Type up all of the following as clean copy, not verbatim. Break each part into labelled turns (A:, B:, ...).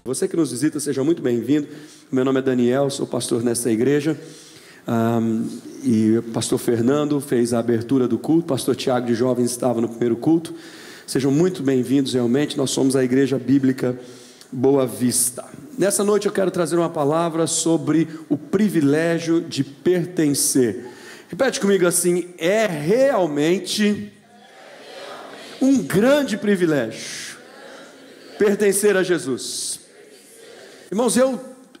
A: Você que nos visita, seja muito bem-vindo. Meu nome é Daniel, sou pastor nesta igreja. E o pastor Fernando fez a abertura do culto, o pastor Tiago de Jovens estava no primeiro culto. Sejam muito bem-vindos realmente, nós somos a Igreja Bíblica Boa Vista. Nessa noite eu quero trazer uma palavra sobre o privilégio de pertencer. Repete comigo assim: é realmente um grande privilégio pertencer a Jesus. Irmãos,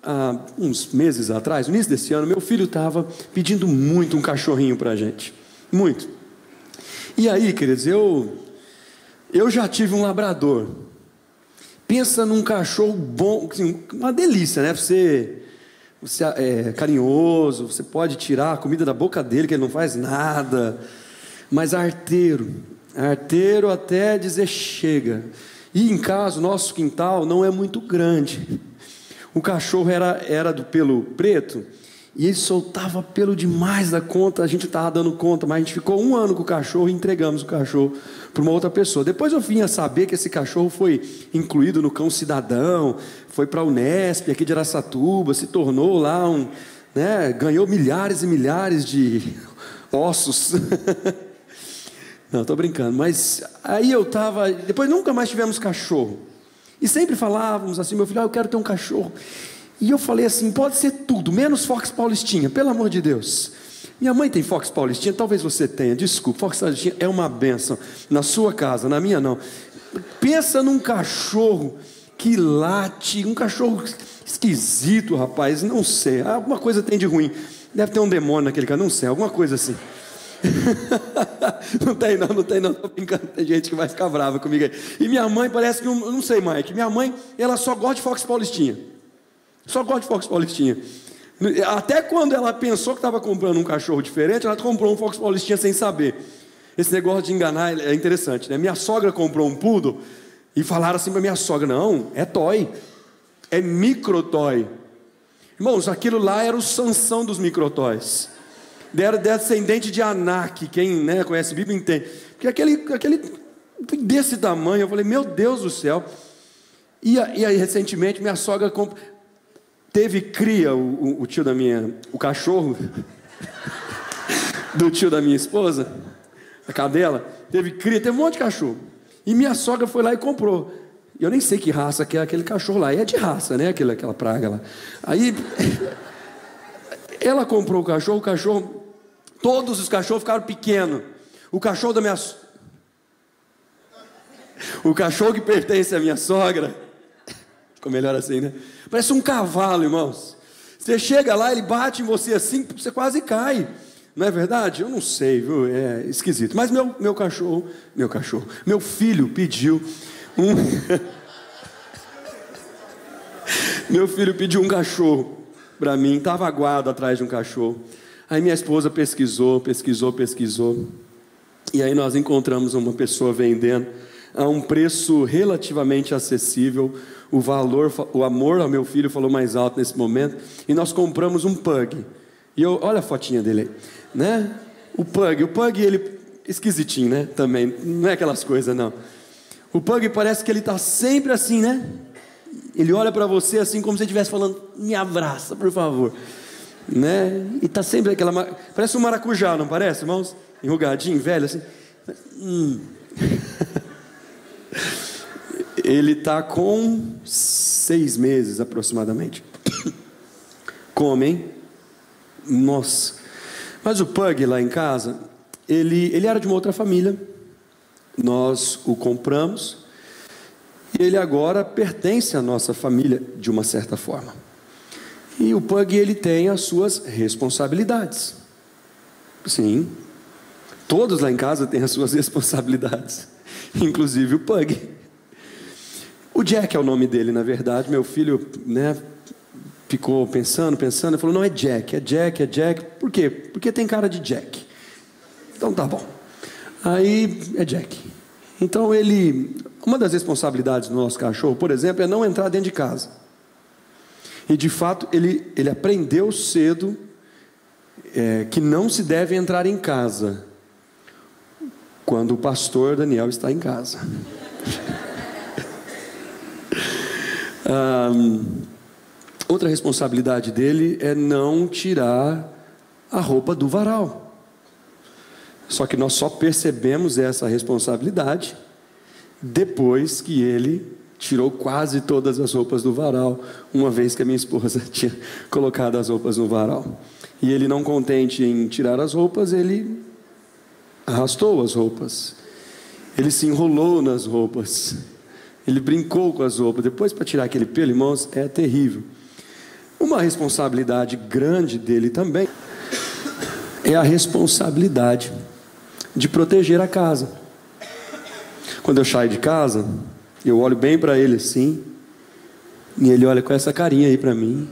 A: há uns meses atrás, no início desse ano, meu filho estava pedindo muito um cachorrinho para a gente, muito. E aí, queridos, eu já tive um labrador. Pensa num cachorro bom, assim, uma delícia, né? Você é carinhoso, você pode tirar a comida da boca dele, que ele não faz nada, mas arteiro até dizer chega. E em casa, o nosso quintal não é muito grande. O cachorro era do pelo preto, e ele soltava pelo demais da conta. A gente estava dando conta, mas a gente ficou 1 ano com o cachorro e entregamos o cachorro para uma outra pessoa. Depois eu vim a saber que esse cachorro foi incluído no Cão Cidadão, foi para a Unesp aqui de Araçatuba, se tornou lá ganhou milhares e milhares de ossos. Não, estou brincando, mas aí depois nunca mais tivemos cachorro. E sempre falávamos assim, meu filho, eu quero ter um cachorro. E eu falei assim, pode ser tudo, menos Fox Paulistinha, pelo amor de Deus. Minha mãe tem Fox Paulistinha, talvez você tenha, desculpa, Fox Paulistinha é uma bênção, na sua casa, na minha não. Pensa num cachorro que late, um cachorro esquisito, rapaz, não sei, alguma coisa tem de ruim. Deve ter um demônio naquele cara, não sei, alguma coisa assim. Não tem não, tô brincando, tem gente que vai ficar brava comigo aí. E minha mãe parece que, não sei, Mike, minha mãe, ela só gosta de Fox Paulistinha. Só gosta de Fox Paulistinha. Até quando ela pensou que estava comprando um cachorro diferente, ela comprou um Fox Paulistinha sem saber. Esse negócio de enganar é interessante, né? Minha sogra comprou um poodle e falaram assim para minha sogra: não, é toy, é microtoy. Irmãos, aquilo lá era o Sansão dos microtoys. Era descendente de Anak. Quem conhece a Bíblia entende. Porque aquele desse tamanho, eu falei, meu Deus do céu. E aí recentemente minha sogra teve cria, o tio da minha, o cachorro do tio da minha esposa, a cadela, teve cria, teve um monte de cachorro. E minha sogra foi lá e comprou. Eu nem sei que raça que é aquele cachorro lá. E é de raça, né? Aquela praga lá. Aí ela comprou o cachorro, todos os cachorros ficaram pequenos. O cachorro que pertence à minha sogra, ficou melhor assim, né? Parece um cavalo, irmãos. Você chega lá, ele bate em você assim, você quase cai. Não é verdade? Eu não sei, viu? É esquisito. Mas meu filho pediu meu filho pediu um cachorro para mim, estava aguado atrás de um cachorro. Aí minha esposa pesquisou, e aí nós encontramos uma pessoa vendendo a um preço relativamente acessível. O amor ao meu filho falou mais alto nesse momento, e nós compramos um pug. E olha a fotinha dele aí, né? O pug ele esquisitinho, né? Também, não é aquelas coisas não. O pug parece que ele está sempre assim, né? Ele olha para você assim como se ele estivesse falando, me abraça, por favor, né? E está sempre parece um maracujá, não parece, irmãos? Enrugadinho, velho assim. Ele está com 6 meses aproximadamente. Come, hein? Nossa. Mas o pug lá em casa, ele era de uma outra família. Nós o compramos e ele agora pertence à nossa família de uma certa forma. E o pug, ele tem as suas responsabilidades. Sim, todos lá em casa têm as suas responsabilidades, inclusive o pug. O Jack é o nome dele, na verdade. Meu filho, ficou pensando, e falou, não, é Jack. Por quê? Porque tem cara de Jack. Então tá bom. Aí é Jack. Então uma das responsabilidades do nosso cachorro, por exemplo, é não entrar dentro de casa. E de fato ele aprendeu cedo que não se deve entrar em casa quando o pastor Daniel está em casa. Outra responsabilidade dele é não tirar a roupa do varal. Só que nós só percebemos essa responsabilidade depois que ele tirou quase todas as roupas do varal, uma vez que a minha esposa tinha colocado as roupas no varal. E ele, não contente em tirar as roupas, ele arrastou as roupas, ele se enrolou nas roupas, ele brincou com as roupas. Depois, para tirar aquele pelo, irmãos, é terrível. Uma responsabilidade grande dele também é a responsabilidade de proteger a casa. Quando eu saio de casa, eu olho bem para ele assim, e ele olha com essa carinha aí para mim,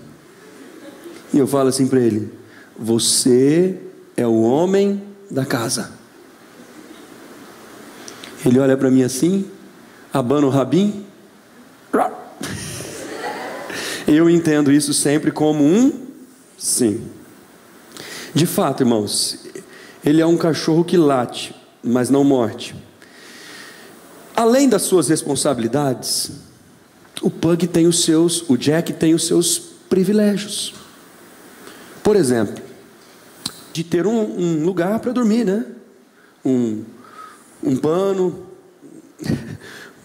A: e eu falo assim para ele: você é o homem da casa. Ele olha para mim assim, abana o rabinho. Eu entendo isso sempre como um sim. De fato, irmãos, ele é um cachorro que late, mas não morde. Além das suas responsabilidades, o Pug tem os seus, o Jack tem os seus privilégios. Por exemplo, de ter um lugar para dormir, né? Um pano,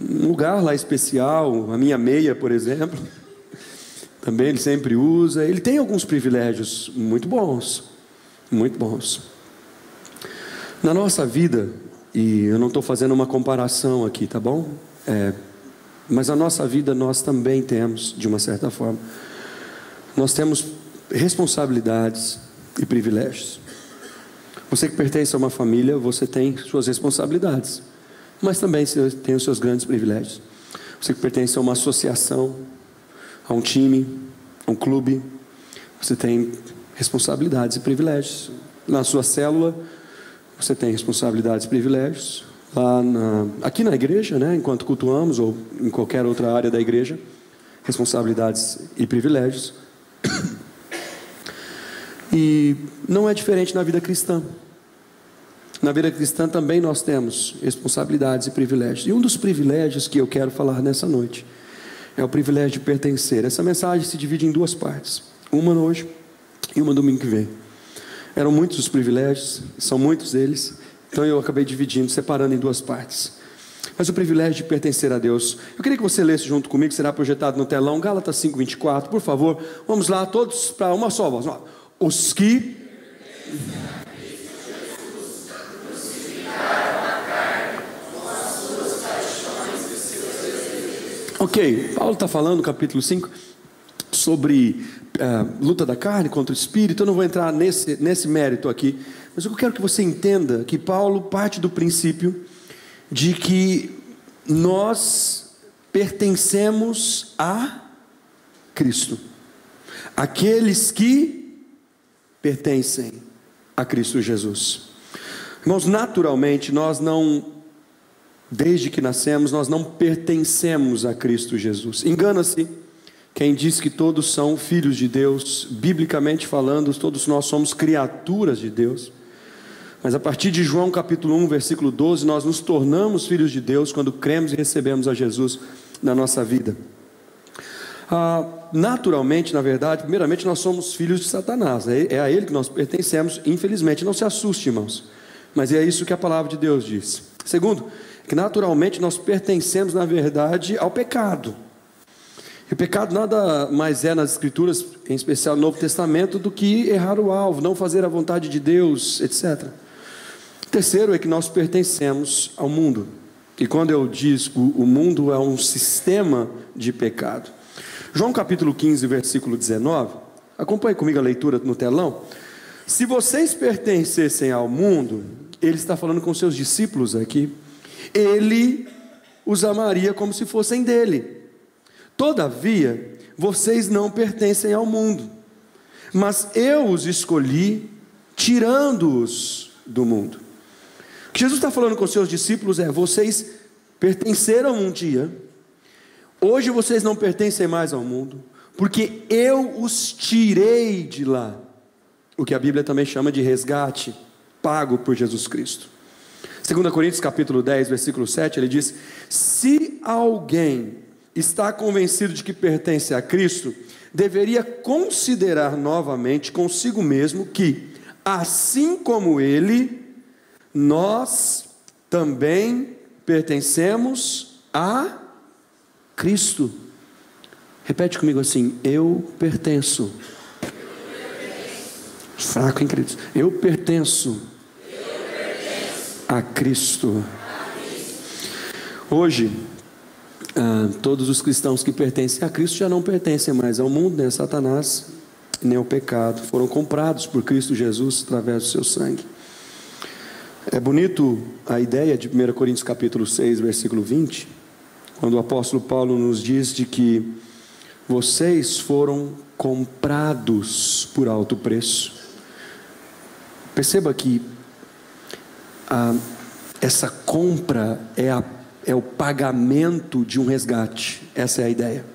A: um lugar lá especial, a minha meia, por exemplo, também ele sempre usa. Ele tem alguns privilégios muito bons, muito bons. Na nossa vida, e eu não estou fazendo uma comparação aqui, tá bom? Mas a nossa vida nós também temos, de uma certa forma, nós temos responsabilidades e privilégios. Você que pertence a uma família, você tem suas responsabilidades, mas também tem os seus grandes privilégios. Você que pertence a uma associação, a um time, a um clube, você tem responsabilidades e privilégios. Na sua célula, você tem responsabilidades e privilégios. Aqui na igreja, né, enquanto cultuamos, ou em qualquer outra área da igreja, responsabilidades e privilégios. E não é diferente na vida cristã. Na vida cristã também nós temos responsabilidades e privilégios. E um dos privilégios que eu quero falar nessa noite é o privilégio de pertencer. Essa mensagem se divide em duas partes. Uma hoje e uma domingo que vem. Eram muitos os privilégios, são muitos eles. Então eu acabei dividindo, separando em duas partes. Mas o privilégio de pertencer a Deus. Eu queria que você lesse junto comigo, será projetado no telão, Gálatas 5:24, por favor. Vamos lá, todos para uma só voz. Os que... Ok, Paulo está falando no capítulo 5 sobre luta da carne contra o espírito. Eu não vou entrar nesse mérito aqui, mas eu quero que você entenda que Paulo parte do princípio de que nós pertencemos a Cristo. Aqueles que pertencem a Cristo Jesus. Irmãos, naturalmente nós não, desde que nascemos, nós não pertencemos a Cristo Jesus. Engana-se quem diz que todos são filhos de Deus. Biblicamente falando, todos nós somos criaturas de Deus. Mas a partir de João capítulo 1, versículo 12, nós nos tornamos filhos de Deus quando cremos e recebemos a Jesus na nossa vida. Naturalmente, na verdade, primeiramente nós somos filhos de Satanás. É a ele que nós pertencemos, infelizmente. Não se assuste, irmãos, mas é isso que a palavra de Deus diz. Segundo, que naturalmente nós pertencemos, na verdade, ao pecado. E o pecado nada mais é nas Escrituras, em especial no Novo Testamento, do que errar o alvo, não fazer a vontade de Deus, etc. Terceiro é que nós pertencemos ao mundo. E quando eu digo o mundo é um sistema de pecado. João capítulo 15, versículo 19. Acompanhe comigo a leitura no telão. Se vocês pertencessem ao mundo, ele está falando com seus discípulos aqui, ele os amaria como se fossem dele. Todavia, vocês não pertencem ao mundo, mas eu os escolhi, tirando-os do mundo. O que Jesus está falando com seus discípulos é: vocês pertenceram um dia, hoje vocês não pertencem mais ao mundo, porque eu os tirei de lá. O que a Bíblia também chama de resgate, pago por Jesus Cristo. 2 Coríntios capítulo 10, versículo 7, ele diz: se alguém está convencido de que pertence a Cristo, deveria considerar novamente consigo mesmo que, assim como Ele, nós também pertencemos a Cristo. Repete comigo assim: eu pertenço. Fraco, hein, queridos? Eu pertenço a Cristo. Hoje, todos os cristãos que pertencem a Cristo já não pertencem mais ao mundo, nem a Satanás, nem ao pecado. Foram comprados por Cristo Jesus através do seu sangue. É bonito a ideia de 1 Coríntios capítulo 6, versículo 20, quando o apóstolo Paulo nos diz de que vocês foram comprados por alto preço. Perceba que essa compra é o pagamento de um resgate. Essa é a ideia.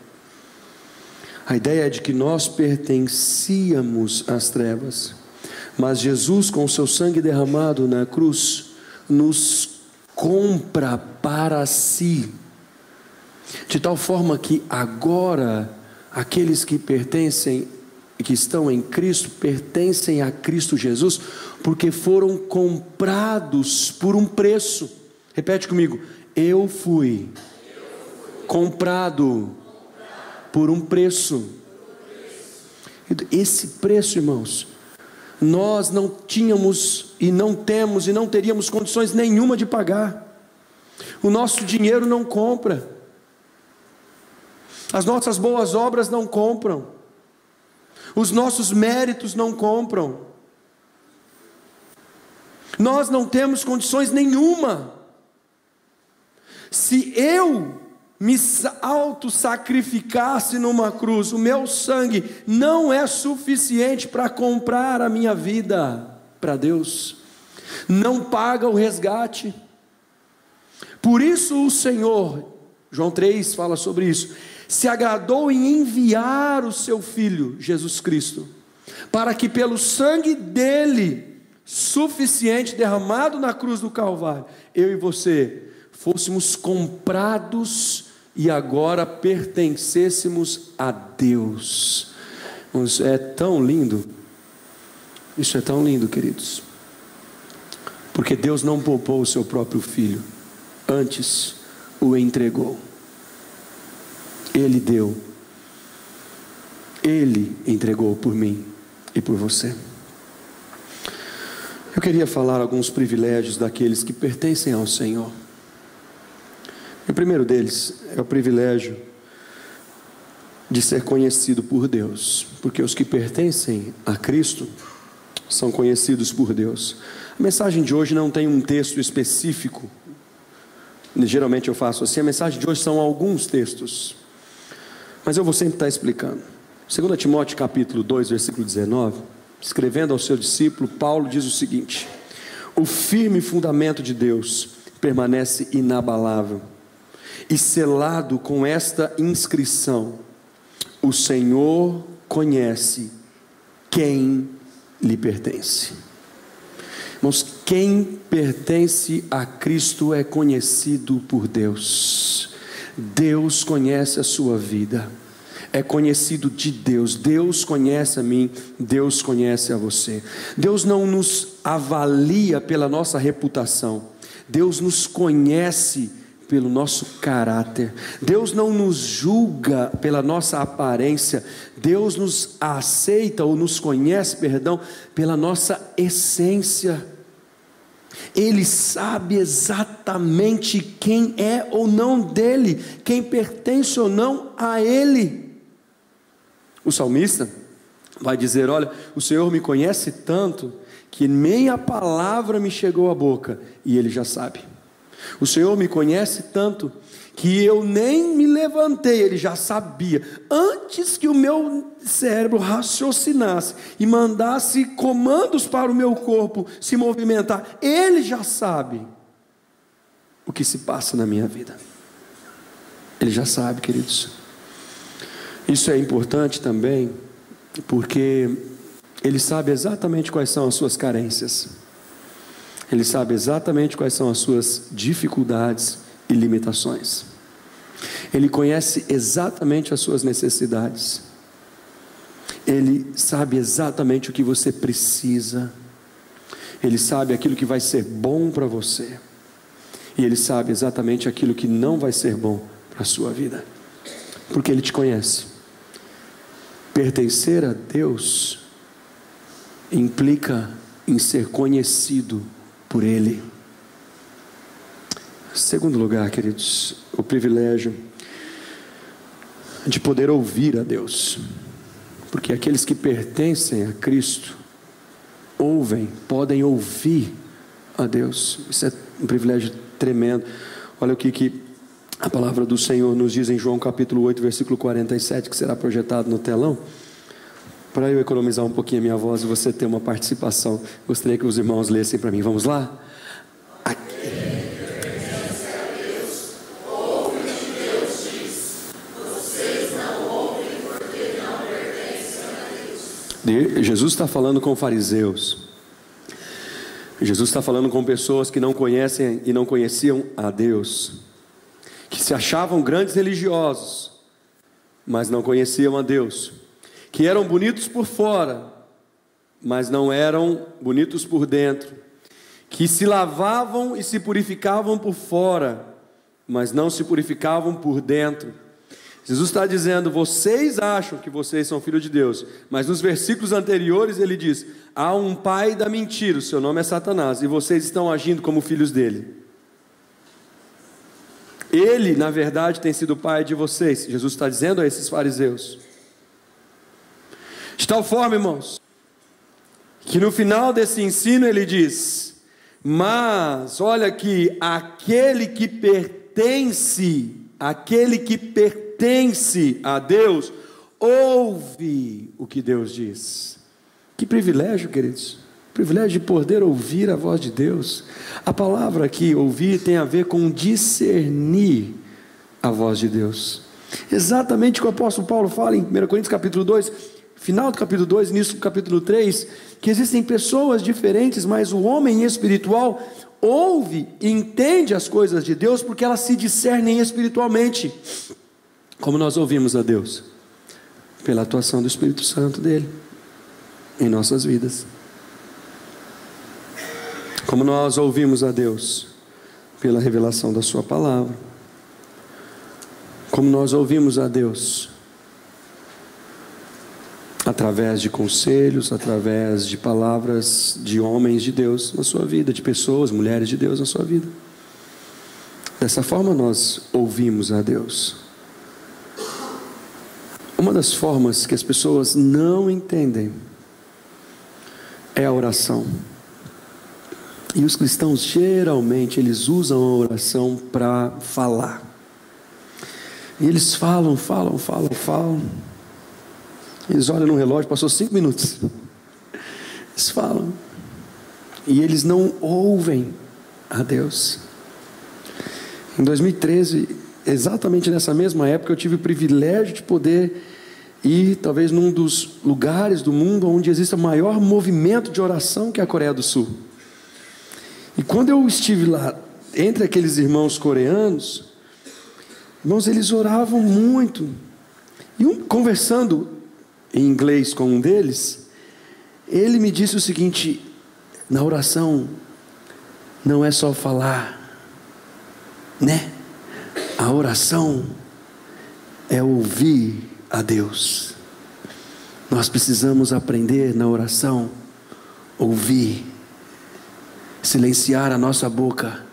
A: A ideia é de que nós pertencíamos às trevas, mas Jesus, com o seu sangue derramado na cruz, nos compra para si, de tal forma que agora aqueles que pertencem, que estão em Cristo, pertencem a Cristo Jesus, porque foram comprados por um preço. Repete comigo: eu fui comprado por um preço. Esse preço, irmãos, nós não tínhamos e não temos e não teríamos condições nenhuma de pagar. O nosso dinheiro não compra, as nossas boas obras não compram, os nossos méritos não compram. Nós não temos condições nenhuma. Se eu me auto-sacrificasse numa cruz, o meu sangue não é suficiente para comprar a minha vida para Deus, não paga o resgate. Por isso o Senhor, João 3 fala sobre isso, se agradou em enviar o seu Filho, Jesus Cristo, para que pelo sangue dele, suficiente, derramado na cruz do Calvário, eu e você fôssemos comprados e agora pertencêssemos a Deus. É tão lindo, isso é tão lindo, queridos, porque Deus não poupou o seu próprio Filho, antes o entregou. Ele deu, Ele entregou por mim e por você. Eu queria falar alguns privilégios daqueles que pertencem ao Senhor. O primeiro deles é o privilégio de ser conhecido por Deus, porque os que pertencem a Cristo são conhecidos por Deus. A mensagem de hoje não tem um texto específico, geralmente eu faço assim, a mensagem de hoje são alguns textos, mas eu vou sempre estar explicando. 2 Timóteo capítulo 2, versículo 19, escrevendo ao seu discípulo, Paulo diz o seguinte: o firme fundamento de Deus permanece inabalável, e selado com esta inscrição: o Senhor conhece quem lhe pertence. Irmãos, quem pertence a Cristo é conhecido por Deus. Deus conhece a sua vida, é conhecido de Deus. Deus conhece a mim, Deus conhece a você. Deus não nos avalia pela nossa reputação, Deus nos conhece pelo nosso caráter. Deus não nos julga pela nossa aparência, Deus nos aceita ou nos conhece, pela nossa essência. Ele sabe exatamente quem é ou não dele, quem pertence ou não a ele. O salmista vai dizer: olha, o Senhor me conhece tanto que nem a palavra me chegou à boca e ele já sabe. O Senhor me conhece tanto que eu nem me levantei, ele já sabia, antes que o meu cérebro raciocinasse e mandasse comandos para o meu corpo se movimentar, ele já sabe o que se passa na minha vida. Ele já sabe, queridos. Isso é importante também, porque ele sabe exatamente quais são as suas carências, ele sabe exatamente quais são as suas dificuldades e limitações. Ele conhece exatamente as suas necessidades. Ele sabe exatamente o que você precisa. Ele sabe aquilo que vai ser bom para você. E Ele sabe exatamente aquilo que não vai ser bom para a sua vida. Porque Ele te conhece. Pertencer a Deus implica em ser conhecido por Ele. Segundo lugar, queridos, o privilégio de poder ouvir a Deus. Porque aqueles que pertencem a Cristo podem ouvir a Deus. Isso é um privilégio tremendo. Olha o que a palavra do Senhor nos diz em João capítulo 8, versículo 47, que será projetado no telão. Para eu economizar um pouquinho a minha voz e você ter uma participação, gostaria que os irmãos lessem para mim. Vamos lá? Jesus está falando com fariseus. Jesus está falando com pessoas que não conhecem e não conheciam a Deus, que se achavam grandes religiosos, mas não conheciam a Deus, que eram bonitos por fora, mas não eram bonitos por dentro, que se lavavam e se purificavam por fora, mas não se purificavam por dentro. Jesus está dizendo: vocês acham que vocês são filhos de Deus, mas nos versículos anteriores ele diz: há um pai da mentira, o seu nome é Satanás, e vocês estão agindo como filhos dele. Ele, na verdade, tem sido pai de vocês. Jesus está dizendo a esses fariseus. De tal forma, irmãos, que no final desse ensino ele diz: mas, olha aqui, aquele que pertence a Deus, ouve o que Deus diz. Que privilégio, queridos, privilégio de poder ouvir a voz de Deus. A palavra aqui, ouvir, tem a ver com discernir a voz de Deus. Exatamente o que o apóstolo Paulo fala em 1 Coríntios capítulo 2, final do capítulo 2, início do capítulo 3, que existem pessoas diferentes, mas o homem espiritual ouve e entende as coisas de Deus, porque elas se discernem espiritualmente. Como nós ouvimos a Deus? Pela atuação do Espírito Santo dele em nossas vidas. Como nós ouvimos a Deus? Pela revelação da sua palavra. Como nós ouvimos a Deus? Através de conselhos, através de palavras de homens de Deus na sua vida, de pessoas, mulheres de Deus na sua vida. Dessa forma nós ouvimos a Deus. Uma das formas que as pessoas não entendem é a oração. E os cristãos geralmente eles usam a oração para falar. E eles falam. Eles olham no relógio, passou 5 minutos. Eles falam. E eles não ouvem a Deus. Em 2013, exatamente nessa mesma época, eu tive o privilégio de poder ir, talvez, num dos lugares do mundo onde existe o maior movimento de oração, que é a Coreia do Sul. E quando eu estive lá, entre aqueles irmãos coreanos, irmãos, eles oravam muito. E conversando em inglês com um deles, ele me disse o seguinte: na oração não é só falar, né? A oração é ouvir a Deus. Nós precisamos aprender na oração, ouvir, silenciar a nossa boca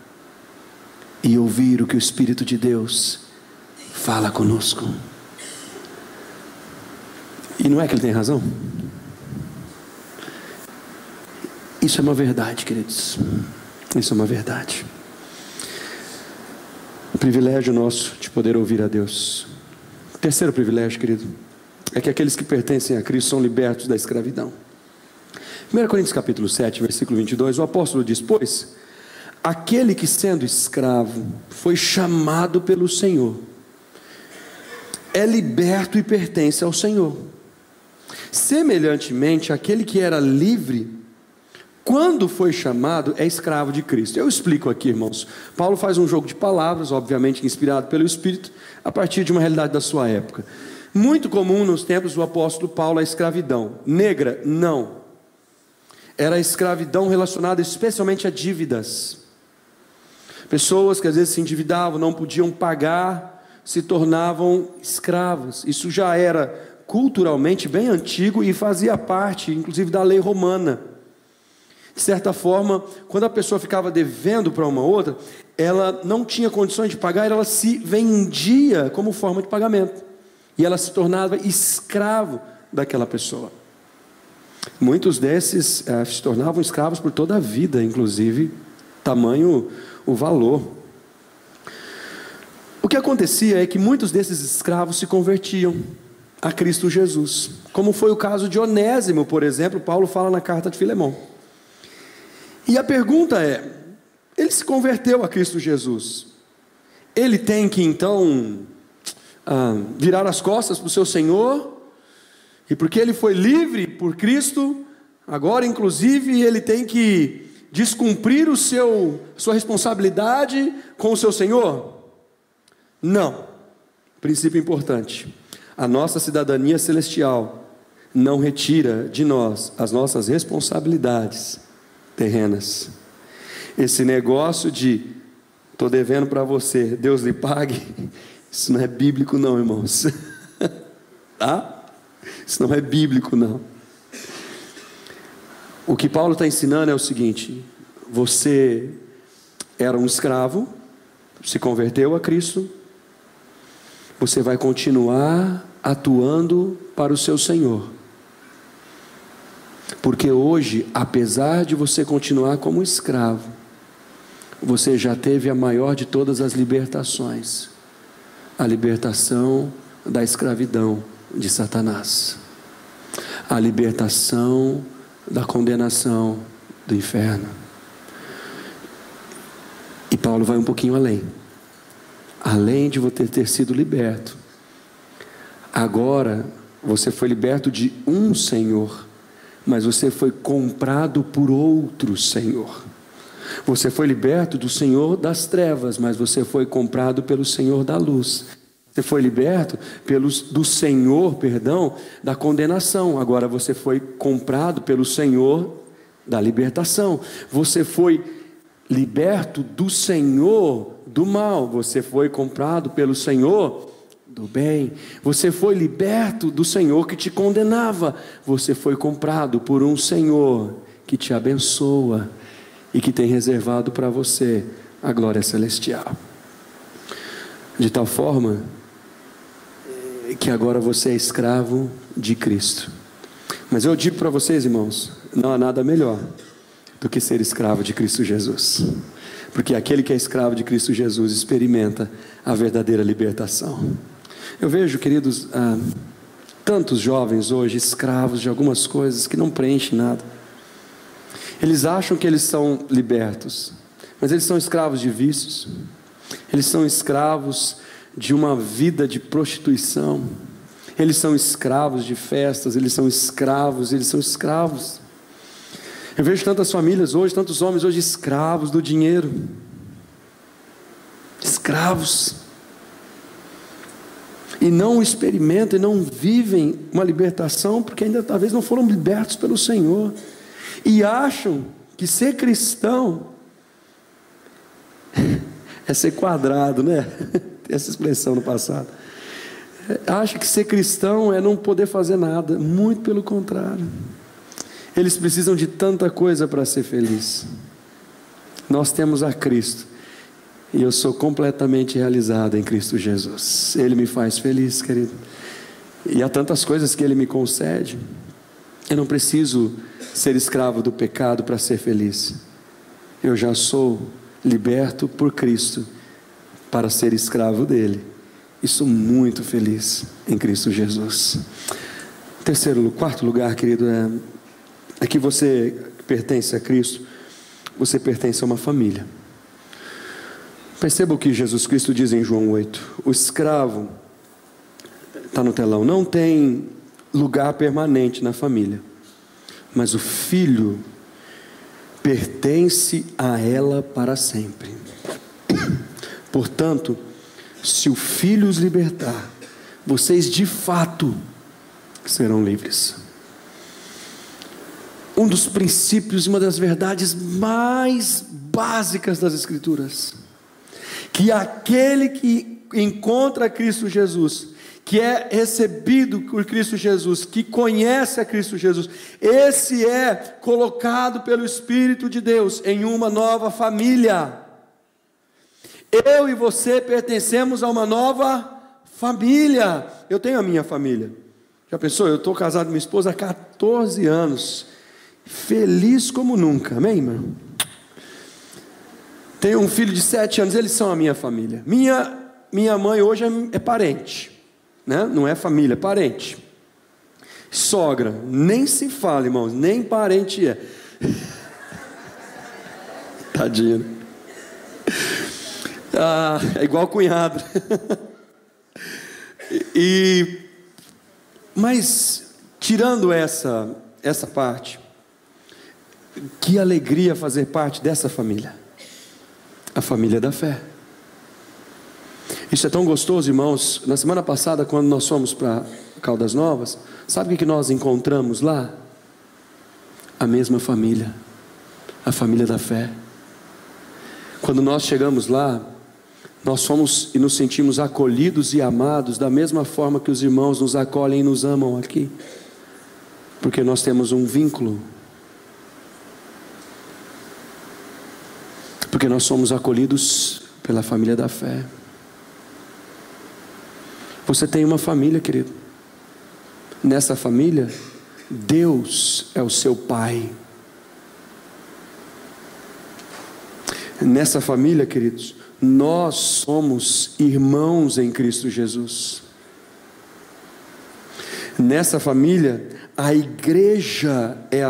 A: e ouvir o que o Espírito de Deus fala conosco. E não é que ele tem razão? Isso é uma verdade, queridos. Isso é uma verdade. O privilégio nosso de poder ouvir a Deus. O terceiro privilégio, querido, é que aqueles que pertencem a Cristo são libertos da escravidão. 1 Coríntios capítulo 7, versículo 22, o apóstolo diz: pois aquele que sendo escravo foi chamado pelo Senhor, é liberto e pertence ao Senhor. Semelhantemente, aquele que era livre Quando foi chamado, é escravo de Cristo. Eu explico aqui, irmãos. Paulo faz um jogo de palavras, obviamente inspirado pelo Espírito, a partir de uma realidade da sua época. Muito comum nos tempos do apóstolo Paulo a escravidão. Negra? Não. Era a escravidão relacionada especialmente a dívidas. Pessoas que às vezes se endividavam, não podiam pagar, se tornavam escravos. Isso já era culturalmente bem antigo e fazia parte, inclusive, da lei romana. De certa forma, quando a pessoa ficava devendo para uma outra, ela não tinha condições de pagar, ela se vendia como forma de pagamento. E ela se tornava escravo daquela pessoa. Muitos desses se tornavam escravos por toda a vida, inclusive, tamanho o valor. O que acontecia é que muitos desses escravos se convertiam a Cristo Jesus. Como foi o caso de Onésimo, por exemplo, Paulo fala na carta de Filemão. E a pergunta é, ele se converteu a Cristo Jesus, ele tem que então virar as costas para o seu Senhor, e porque ele foi livre por Cristo, agora inclusive ele tem que descumprir sua responsabilidade com o seu Senhor? Não. Princípio importante, a nossa cidadania celestial não retira de nós as nossas responsabilidades terrenas. Esse negócio de estou devendo para você, Deus lhe pague, isso não é bíblico não, irmãos. Tá? Isso não é bíblico não. O que Paulo está ensinando é o seguinte: você era um escravo, se converteu a Cristo, você vai continuar atuando para o seu Senhor. Porque hoje, apesar de você continuar como escravo, você já teve a maior de todas as libertações, a libertação da escravidão de Satanás, a libertação da condenação do inferno. E Paulo vai um pouquinho além de você ter sido liberto, agora você foi liberto de um Senhor, mas você foi comprado por outro Senhor. Você foi liberto do Senhor das trevas, mas você foi comprado pelo Senhor da luz. Você foi liberto do Senhor, da condenação. Agora você foi comprado pelo Senhor da libertação. Você foi liberto do Senhor do mal. Você foi comprado pelo Senhor do bem. Você foi liberto do Senhor que te condenava. Você foi comprado por um Senhor que te abençoa e que tem reservado para você a glória celestial. De tal forma que agora você é escravo de Cristo. Mas eu digo para vocês, irmãos, não há nada melhor do que ser escravo de Cristo Jesus. Porque aquele que é escravo de Cristo Jesus experimenta a verdadeira libertação. Eu vejo, queridos, tantos jovens hoje escravos de algumas coisas que não preenchem nada. Eles acham que eles são libertos, mas eles são escravos de vícios. Eles são escravos de uma vida de prostituição. Eles são escravos de festas. Eles são escravos. Eu vejo tantas famílias hoje, tantos homens hoje escravos do dinheiro. Escravos. E não experimentam e não vivem uma libertação, porque ainda talvez não foram libertos pelo Senhor. E acham que ser cristão é ser quadrado, né? Tem essa expressão no passado. Acha que ser cristão é não poder fazer nada. Muito pelo contrário. Eles precisam de tanta coisa para ser feliz. Nós temos a Cristo. E eu sou completamente realizado em Cristo Jesus. Ele me faz feliz, querido. E há tantas coisas que Ele me concede. Eu não preciso ser escravo do pecado para ser feliz. Eu já sou liberto por Cristo para ser escravo dele. E sou muito feliz em Cristo Jesus. Quarto lugar, querido, é que você pertence a Cristo. Você pertence a uma família. Perceba o que Jesus Cristo diz em João 8. O escravo, está no telão, não tem lugar permanente na família. Mas o filho pertence a ela para sempre. Portanto, se o Filho os libertar, vocês de fato serão livres. Um dos princípios, uma das verdades mais básicas das Escrituras, que aquele que encontra Cristo Jesus, que é recebido por Cristo Jesus, que conhece a Cristo Jesus, esse é colocado pelo Espírito de Deus em uma nova família. Eu e você pertencemos a uma nova família. Eu tenho a minha família. Já pensou? Eu estou casado com minha esposa há 14 anos, feliz como nunca, amém, irmão? Tenho um filho de 7 anos, eles são a minha família. Minha mãe hoje é parente, né? Não é família, é parente. Sogra, nem se fala, irmãos, nem parente é. Tadinho. É igual cunhado. Mas tirando essa parte, que alegria fazer parte dessa família, a família da fé. Isso é tão gostoso, irmãos. Na semana passada, quando nós fomos para Caldas Novas, sabe o que nós encontramos lá? A mesma família, a família da fé. Quando nós chegamos lá, nós fomos e nos sentimos acolhidos e amados da mesma forma que os irmãos nos acolhem e nos amam aqui, porque nós temos um vínculo, porque nós somos acolhidos pela família da fé. Você tem uma família, querido. Nessa família, Deus é o seu Pai. Nessa família, queridos, nós somos irmãos em Cristo Jesus. Nessa família, a igreja é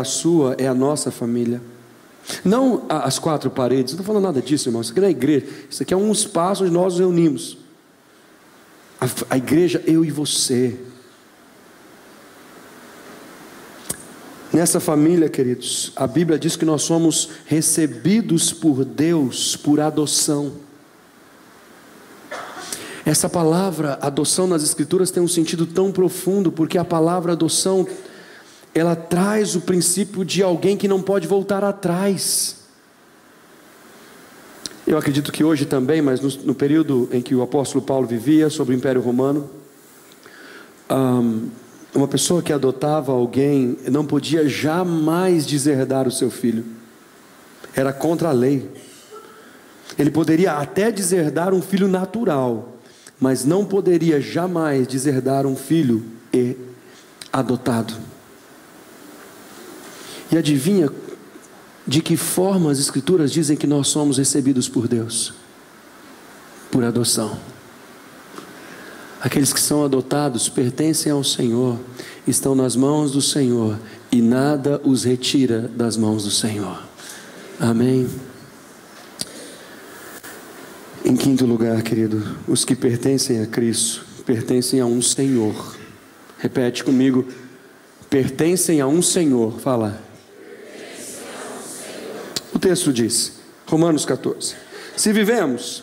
A: a nossa família. Não as 4 paredes, não estou falando nada disso, irmão. Isso aqui não é igreja, isso aqui é um espaço onde nós nos reunimos. A igreja, eu e você. Nessa família, queridos, a Bíblia diz que nós somos recebidos por Deus por adoção. Essa palavra adoção nas Escrituras tem um sentido tão profundo, porque a palavra adoção, ela traz o princípio de alguém que não pode voltar atrás. Eu acredito que hoje também, mas no período em que o apóstolo Paulo vivia, sobre o Império Romano, uma pessoa que adotava alguém não podia jamais deserdar o seu filho. Era contra a lei. Ele poderia até deserdar um filho natural, mas não poderia jamais deserdar um filho adotado. E adivinha de que forma as Escrituras dizem que nós somos recebidos por Deus? Por adoção. Aqueles que são adotados pertencem ao Senhor, estão nas mãos do Senhor, e nada os retira das mãos do Senhor. Amém? Em quinto lugar, querido, os que pertencem a Cristo, pertencem a um Senhor. Repete comigo: pertencem a um Senhor. Fala. O texto diz, Romanos 14: se vivemos,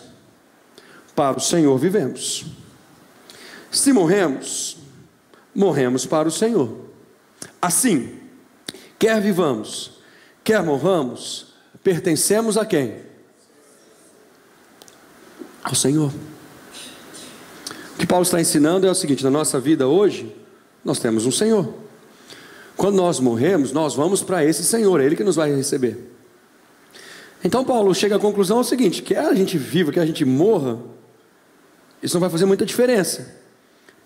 A: para o Senhor vivemos. Se morremos, morremos para o Senhor. Assim, quer vivamos, quer morramos, pertencemos a quem? Ao Senhor. O que Paulo está ensinando é o seguinte: na nossa vida hoje, nós temos um Senhor. Quando nós morremos, nós vamos para esse Senhor, é Ele que nos vai receber. Então Paulo chega à conclusão o seguinte: quer a gente viva, quer a gente morra, isso não vai fazer muita diferença,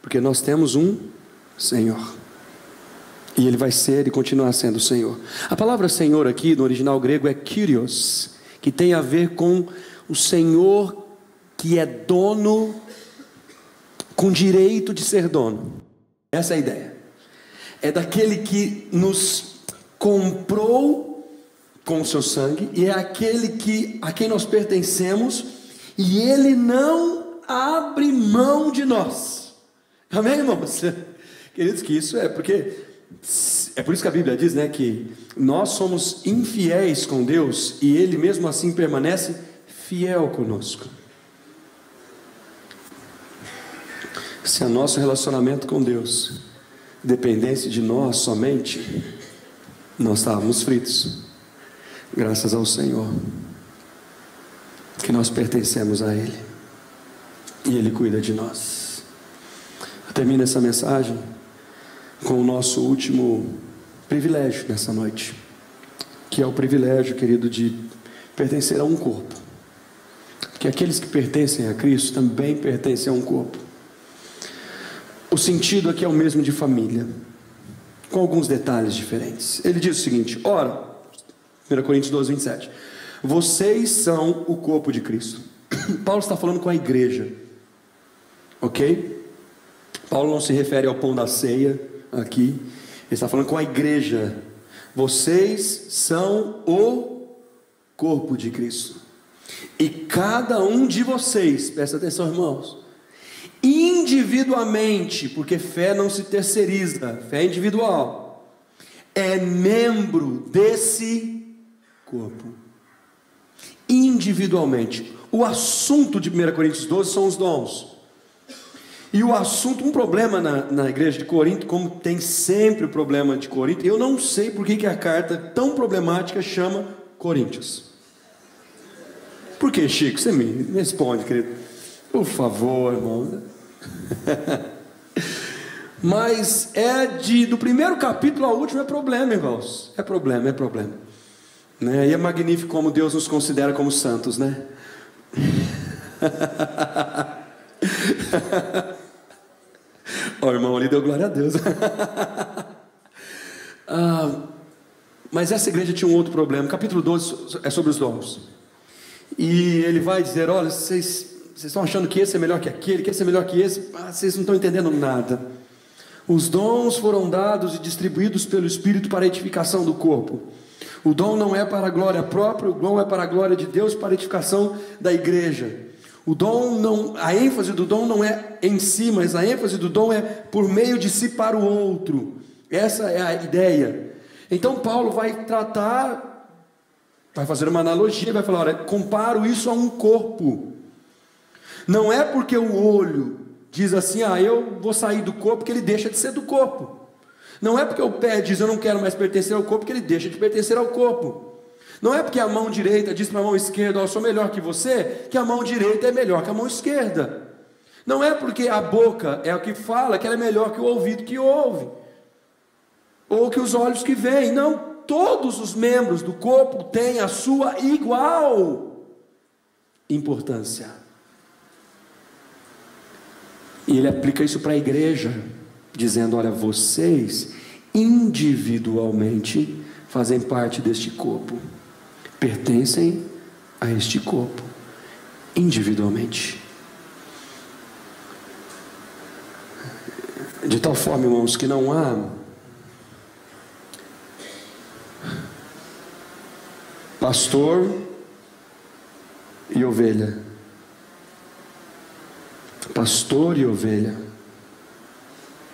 A: porque nós temos um Senhor, e Ele vai ser e continuar sendo o Senhor. A palavra Senhor aqui no original grego é Kyrios, que tem a ver com o Senhor que é dono, com direito de ser dono. Essa é a ideia. É daquele que nos comprou com o seu sangue, e é aquele a quem nós pertencemos, e Ele não abre mão de nós. Amém, irmãos? Queridos, que isso é porque É por isso que a Bíblia diz, né, que nós somos infiéis com Deus e Ele mesmo assim permanece fiel conosco. Se o nosso relacionamento com Deus dependesse de nós somente, nós estávamos fritos. Graças ao Senhor, que nós pertencemos a Ele e Ele cuida de nós. Eu termino essa mensagem com o nosso último privilégio nessa noite, que é o privilégio, querido, de pertencer a um corpo. Que aqueles que pertencem a Cristo também pertencem a um corpo. O sentido aqui é o mesmo de família, com alguns detalhes diferentes. Ele diz o seguinte: ora, 1 Coríntios 12, 27, vocês são o corpo de Cristo. Paulo está falando com a igreja, ok? Paulo não se refere ao pão da ceia aqui, ele está falando com a igreja. Vocês são o corpo de Cristo, e cada um de vocês, presta atenção, irmãos, individualmente, porque fé não se terceiriza, fé é individual, é membro desse corpo, individualmente. O assunto de 1 Coríntios 12 são os dons. E o assunto, um problema na igreja de Corinto, como tem sempre o problema de Corinto, eu não sei por que a carta tão problemática chama Coríntios. Por que, Chico? Você me responde, querido. Por favor, irmão. Mas do primeiro capítulo ao último é problema, irmãos. É problema. Né? E é magnífico como Deus nos considera como santos, né? Ó, o irmão ali deu glória a Deus. Mas essa igreja tinha um outro problema. Capítulo 12 é sobre os dons. E ele vai dizer: olha, vocês estão achando que esse é melhor que aquele, que esse é melhor que esse. Vocês não estão entendendo nada. Os dons foram dados e distribuídos pelo Espírito para a edificação do corpo. O dom não é para a glória própria, o dom é para a glória de Deus, para a edificação da igreja. A ênfase do dom não é em si, mas a ênfase do dom é por meio de si para o outro. Essa é a ideia. Então Paulo vai fazer uma analogia, vai falar: olha, comparo isso a um corpo. Não é porque o olho diz assim: eu vou sair do corpo, que ele deixa de ser do corpo. Não é porque o pé diz: eu não quero mais pertencer ao corpo, que ele deixa de pertencer ao corpo. Não é porque a mão direita diz para a mão esquerda: eu sou melhor que você, que a mão direita é melhor que a mão esquerda. Não é porque a boca é o que fala, que ela é melhor que o ouvido que ouve, ou que os olhos que veem. Não, todos os membros do corpo têm a sua igual importância. E ele aplica isso para a igreja, dizendo: olha, vocês individualmente fazem parte deste corpo, pertencem a este corpo, individualmente. De tal forma, irmãos, que não há pastor e ovelha. Pastor e ovelha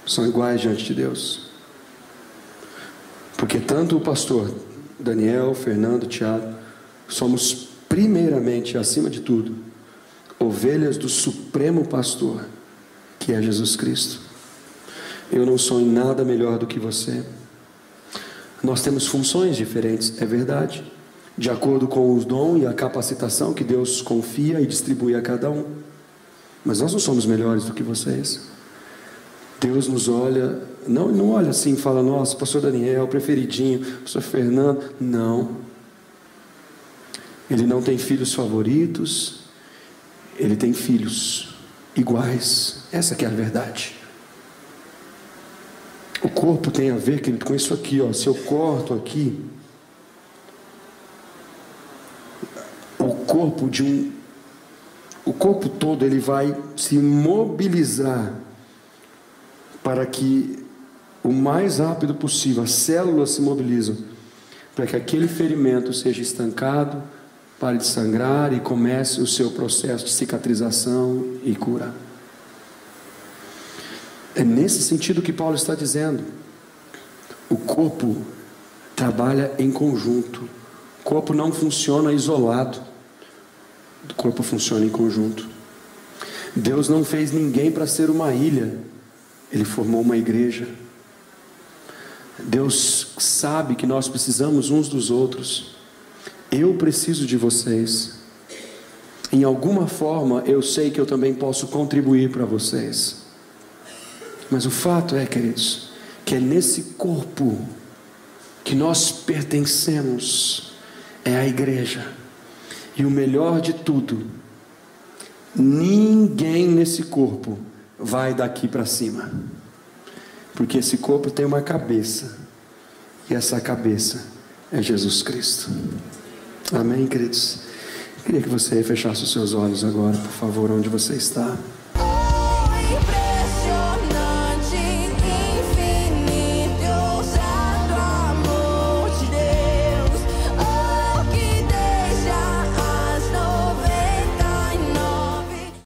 A: são iguais diante de Deus, porque tanto o pastor Daniel, Fernando, Tiago, somos primeiramente, acima de tudo, ovelhas do supremo pastor, que é Jesus Cristo. Eu não sou em nada melhor do que você. Nós temos funções diferentes, é verdade, de acordo com os dons e a capacitação que Deus confia e distribui a cada um. Mas nós não somos melhores do que vocês. Deus nos olha, não olha assim e fala: nossa, pastor Daniel, preferidinho, pastor Fernando. Não. Ele não tem filhos favoritos, ele tem filhos iguais. Essa que é a verdade. O corpo tem a ver, querido, com isso aqui, ó. Se eu corto aqui, o corpo todo ele vai se mobilizar para que o mais rápido possível as células se mobilizam para que aquele ferimento seja estancado, pare de sangrar e comece o seu processo de cicatrização e cura. É nesse sentido que Paulo está dizendo: O corpo trabalha em conjunto. O corpo não funciona isolado. O corpo funciona em conjunto. Deus não fez ninguém para ser uma ilha. Ele formou uma igreja. Deus sabe que nós precisamos uns dos outros. Eu preciso de vocês. Em alguma forma, eu sei que eu também posso contribuir para vocês. Mas o fato é, queridos, que é nesse corpo que nós pertencemos, é a igreja. E o melhor de tudo, ninguém nesse corpo vai daqui para cima. Porque esse corpo tem uma cabeça. E essa cabeça é Jesus Cristo. Amém, queridos? Queria que você fechasse os seus olhos agora, por favor, onde você está.